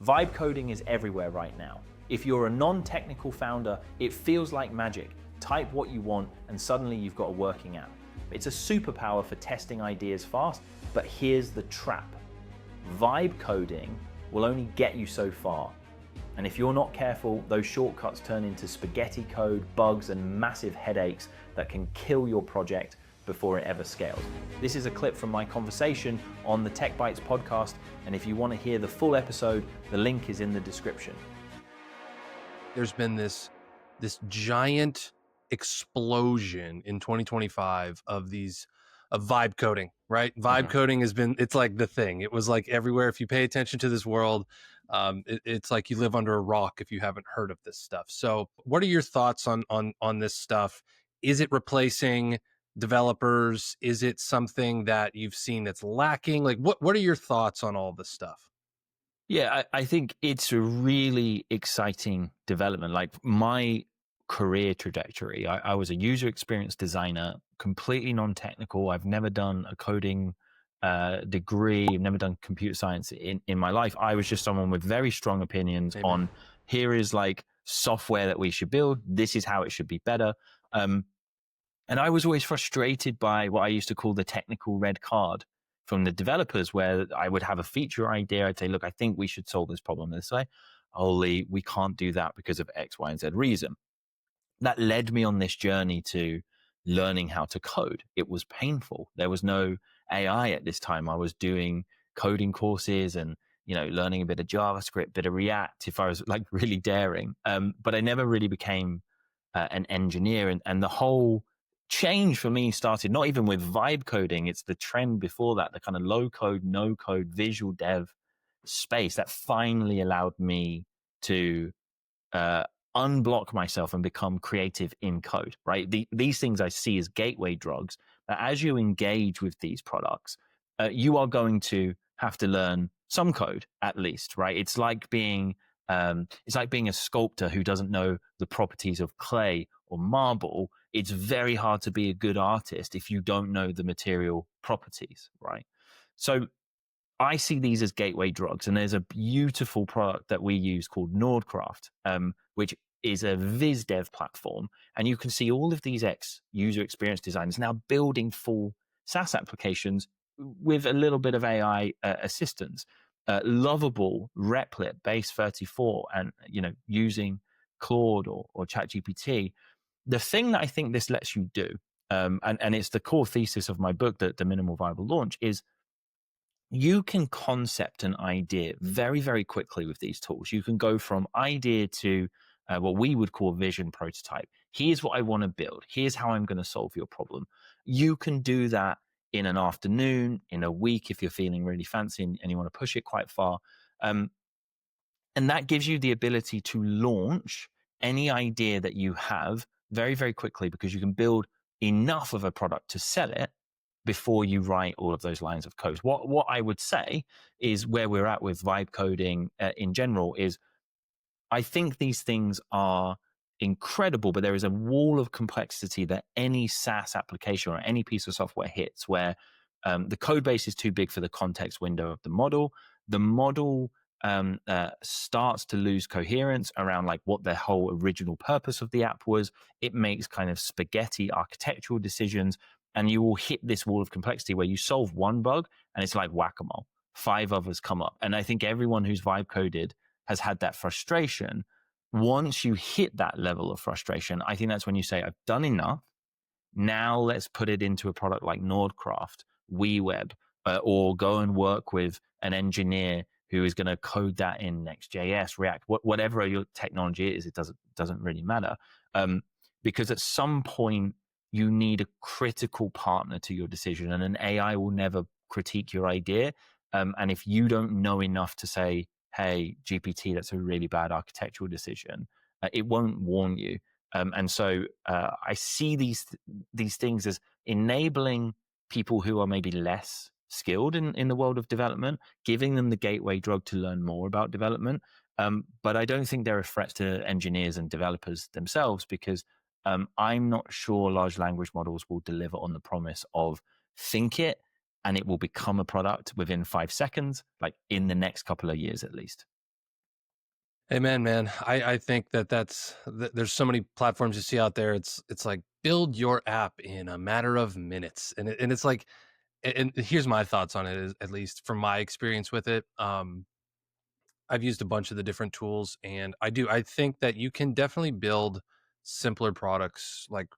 Vibe coding is everywhere right now. If you're a non-technical founder, it feels like magic. Type what you want and suddenly you've got a working app. It's a superpower for testing ideas fast, but here's the trap. Vibe coding will only get you so far. And if you're not careful, those shortcuts turn into spaghetti code, bugs, and massive headaches that can kill your project before it ever scales. This is a clip from my conversation on the Tech Bytes podcast, and if you want to hear the full episode, the link is in the description. There's been this giant explosion in 2025 of vibe coding, right? Vibe coding it's like the thing. It was like everywhere. If you pay attention to this world, it's like you live under a rock if you haven't heard of this stuff. So what are your thoughts on this stuff? Is it replacing developers? Is it something that you've seen that's lacking? Like what are your thoughts on all this stuff? Yeah, I think it's a really exciting development. Like my career trajectory, I was a user experience designer, completely non-technical. I've never done a coding degree, I've never done computer science in my life. I was just someone with very strong opinions on here is like software that we should build. This is how it should be better. And I was always frustrated by what I used to call the technical red card from the developers, where I would have a feature idea. I'd say, look, I think we should solve this problem this way. Only we can't do that because of X, Y, and Z reason. That led me on this journey to learning how to code. It was painful. There was no AI at this time. I was doing coding courses and, learning a bit of JavaScript, bit of React if I was like really daring. But I never really became an engineer. And the whole change for me started not even with vibe coding. It's the trend before that, the kind of low code, no code, visual dev space that finally allowed me to unblock myself and become creative in code, right? These things I see as gateway drugs. As you engage with these products, you are going to have to learn some code at least, right? It's like being a sculptor who doesn't know the properties of clay or marble. It's very hard to be a good artist if you don't know the material properties, right? So I see these as gateway drugs, and there's a beautiful product that we use called Nordcraft, which is a viz dev platform, and you can see all of these user experience designers now building full SaaS applications with a little bit of AI assistance. Lovable, Replit, Base 34, and using Claude or ChatGPT. The thing that I think this lets you do, and it's the core thesis of my book, the Minimal Viable Launch, is you can concept an idea very, very quickly with these tools. You can go from idea to what we would call vision prototype. Here's what I want to build. Here's how I'm going to solve your problem. You can do that in an afternoon, in a week, if you're feeling really fancy and you want to push it quite far. And that gives you the ability to launch any idea that you have very, very quickly, because you can build enough of a product to sell it before you write all of those lines of code. What I would say is where we're at with vibe coding in general is I think these things are incredible, but there is a wall of complexity that any SaaS application or any piece of software hits, where the code base is too big for the context window of the model. The model starts to lose coherence around like what the whole original purpose of the app was. It makes kind of spaghetti architectural decisions, and you will hit this wall of complexity where you solve one bug and it's like whack-a-mole. 5 others come up. And I think everyone who's vibe coded has had that frustration. Once you hit that level of frustration, I think that's when you say, I've done enough. Now let's put it into a product like Nordcraft, WeWeb, or go and work with an engineer who is going to code that in Next.js, React, whatever your technology is. It doesn't really matter. Because at some point, you need a critical partner to your decision, and an AI will never critique your idea. And if you don't know enough to say, hey, GPT, that's a really bad architectural decision, it won't warn you. And so I see these things as enabling people who are maybe less skilled in the world of development, giving them the gateway drug to learn more about development. But I don't think they're a threat to engineers and developers themselves, because I'm not sure large language models will deliver on the promise of think it and it will become a product within 5 seconds, like in the next couple of years at least. Amen, man. I think there's so many platforms you see out there. It's like build your app in a matter of minutes, and it's like, and here's my thoughts on it, at least from my experience with it. I've used a bunch of the different tools, and I think that you can definitely build simpler products like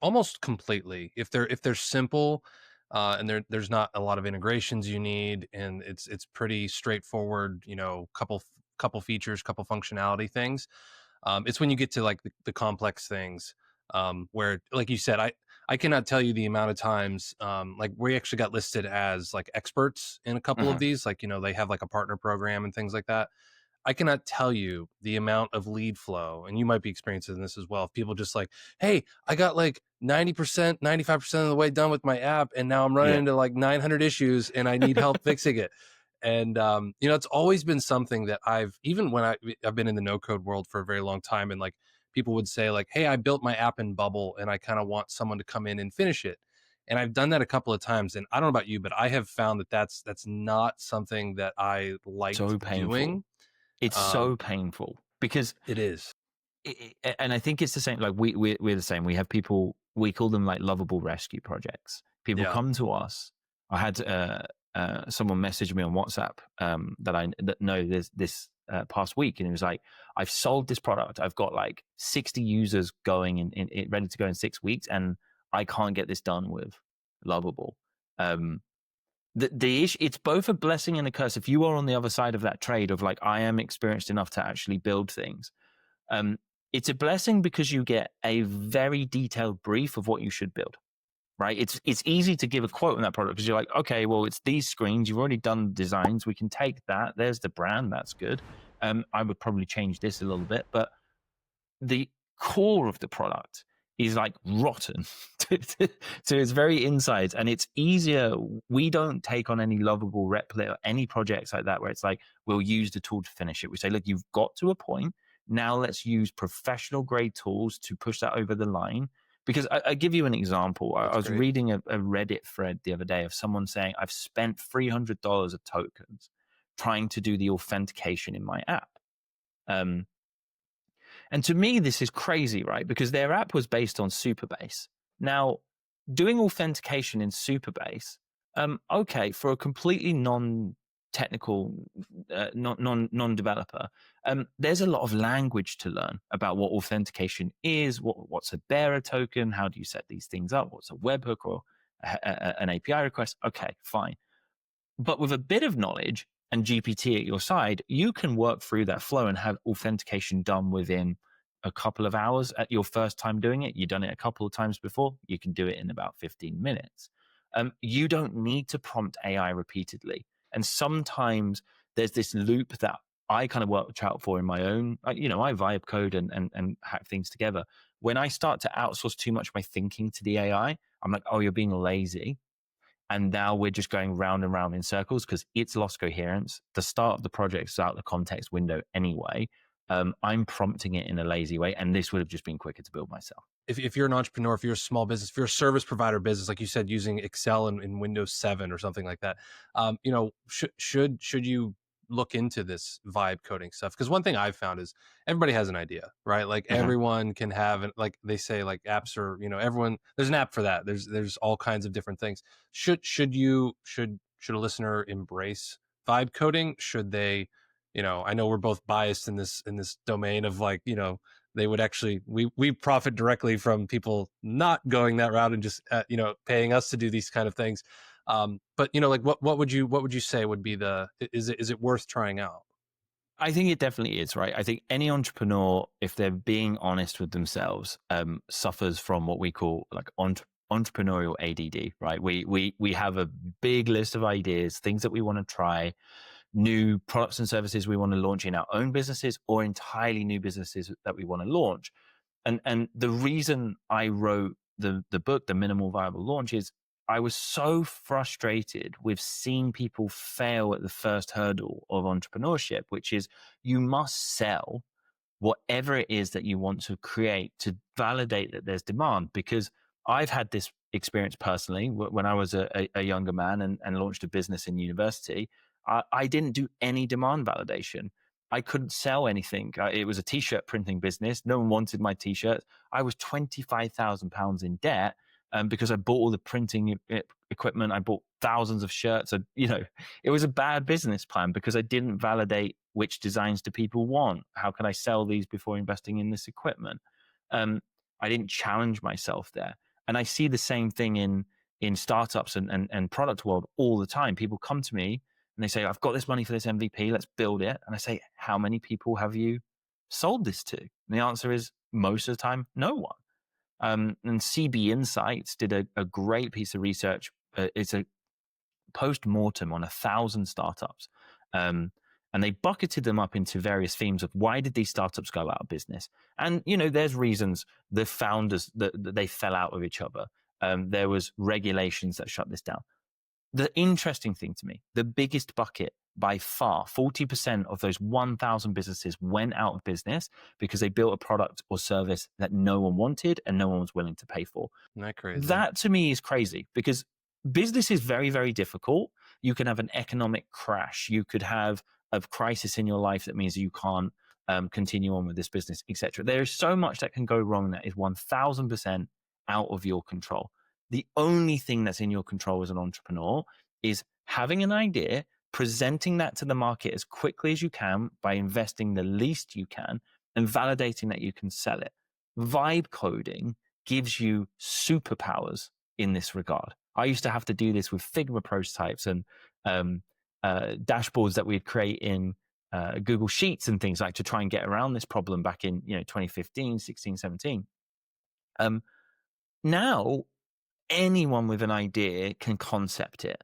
almost completely if they're simple, and there's not a lot of integrations you need, and it's pretty straightforward, couple features, couple functionality things. It's when you get to like the complex things, where, like you said, I cannot tell you the amount of times, like we actually got listed as like experts in a couple of Mhm. these, like, they have like a partner program and things like that. I cannot tell you the amount of lead flow, and you might be experiencing this as well. If people just like, hey, I got like 90%, 95% of the way done with my app, and now I'm running Yeah. into like 900 issues and I need help fixing it. And, it's always been something that even when I've been in the no code world for a very long time, and like people would say, like, hey, I built my app in Bubble and I kind of want someone to come in and finish it. And I've done that a couple of times. And I don't know about you, but I have found that that's not something that I liked So painful. doing. It's Um, so painful because it is. and I think it's the same. Like we're the same. We have people. We call them like lovable rescue projects. People Yeah. come to us. I had someone message me on WhatsApp that know this past week, and it was like, I've sold this product. I've got like 60 users going in ready to go in 6 weeks, and I can't get this done with lovable. Um, the issue, it's both a blessing and a curse. If you are on the other side of that trade of like, I am experienced enough to actually build things, um, it's a blessing because you get a very detailed brief of what you should build. Right? It's easy to give a quote on that product because you're like, okay, well, it's these screens. You've already done designs. We can take that. There's the brand. That's good. I would probably change this a little bit, but the core of the product is like rotten to its very insides, and it's easier. We don't take on any lovable replit or any projects like that where it's like, we'll use the tool to finish it. We say, look, you've got to a point now, let's use professional grade tools to push that over the line. Because I give you an example. I That's was great. reading a Reddit thread the other day of someone saying, I've spent $300 of tokens trying to do the authentication in my app. um, and to me, this is crazy, right? Because their app was based on Superbase. Now, doing authentication in Superbase, okay, for a completely non-technical, non-developer, there's a lot of language to learn about what authentication is, what's a bearer token, how do you set these things up, what's a webhook or an API request. Okay, fine. But with a bit of knowledge and GPT at your side, you can work through that flow and have authentication done within a couple of hours at your first time doing it. You've done it a couple of times before, you can do it in about 15 minutes. You don't need to prompt AI repeatedly. And sometimes there's this loop that I kind of worked out for in my own, I vibe code and hack things together. When I start to outsource too much of my thinking to the AI, I'm like, oh, you're being lazy, and now we're just going round and round in circles because it's lost coherence. The start of the project is out the context window anyway. I'm prompting it in a lazy way, and this would have just been quicker to build myself. If you're an entrepreneur, if you're a small business, if you're a service provider business, like you said, using Excel in Windows 7 or something like that, should you look into this vibe coding stuff? Because one thing I've found is everybody has an idea, right? Like Mhm. everyone can have, like they say, like apps are, everyone, there's an app for that. There's all kinds of different things. Should a listener embrace vibe coding? Should they, I know we're both biased in this domain of like, they would actually, we profit directly from people not going that route and just, paying us to do these kind of things. But like what would you say would be is it worth trying out? I think it definitely is, right? I think any entrepreneur, if they're being honest with themselves, suffers from what we call like entrepreneurial ADD, right? We have a big list of ideas, things that we want to try, new products and services we want to launch in our own businesses, or entirely new businesses that we want to launch. And the reason I wrote the book, The Minimal Viable Launch, is I was so frustrated with seeing people fail at the first hurdle of entrepreneurship, which is you must sell whatever it is that you want to create to validate that there's demand. Because I've had this experience personally when I was a younger man and launched a business in university. I didn't do any demand validation. I couldn't sell anything. It was a t-shirt printing business. No one wanted my t-shirts. I was £25,000 in debt because I bought all the printing equipment. I bought thousands of shirts. And, it was a bad business plan because I didn't validate which designs do people want. How can I sell these before investing in this equipment? I didn't challenge myself there. And I see the same thing in startups and product world all the time. People come to me and they say, I've got this money for this MVP, let's build it. And I say, how many people have you sold this to? And the answer is most of the time, no one. And CB Insights did a great piece of research. It's a post-mortem on 1,000 startups. And they bucketed them up into various themes of why did these startups go out of business? And, there's reasons the founders, that they fell out of each other. There was regulations that shut this down. The interesting thing to me, the biggest bucket by far, 40% of those 1,000 businesses went out of business because they built a product or service that no one wanted and no one was willing to pay for. Isn't that crazy? That to me is crazy because business is very, very difficult. You can have an economic crash. You could have a crisis in your life that means you can't continue on with this business, etc. There is so much that can go wrong that is 1,000% out of your control. The only thing that's in your control as an entrepreneur is having an idea, presenting that to the market as quickly as you can by investing the least you can, and validating that you can sell it. Vibe coding gives you superpowers in this regard. I used to have to do this with Figma prototypes and dashboards that we'd create in Google Sheets and things like to try and get around this problem back in 2015, 16, 17. Now, anyone with an idea can concept it.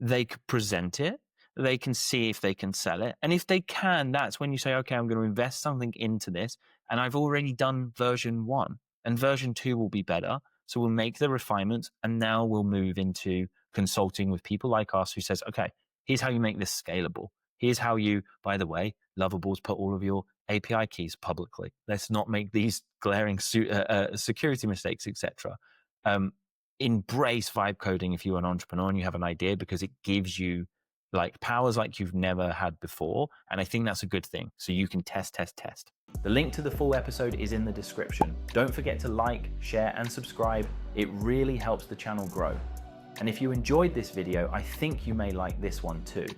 They could present it. They can see if they can sell it. And if they can, that's when you say, okay, I'm going to invest something into this. And I've already done version 1 and version 2 will be better. So we'll make the refinements and now we'll move into consulting with people like us who says, okay, here's how you make this scalable. Here's how you, by the way, Lovables, put all of your API keys publicly. Let's not make these glaring security mistakes, etc. Embrace vibe coding if you're an entrepreneur and you have an idea because it gives you powers like you've never had before. And I think that's a good thing. So you can test. The link to the full episode is in the description. Don't forget to like, share, and subscribe. It really helps the channel grow. And if you enjoyed this video, I think you may like this one too.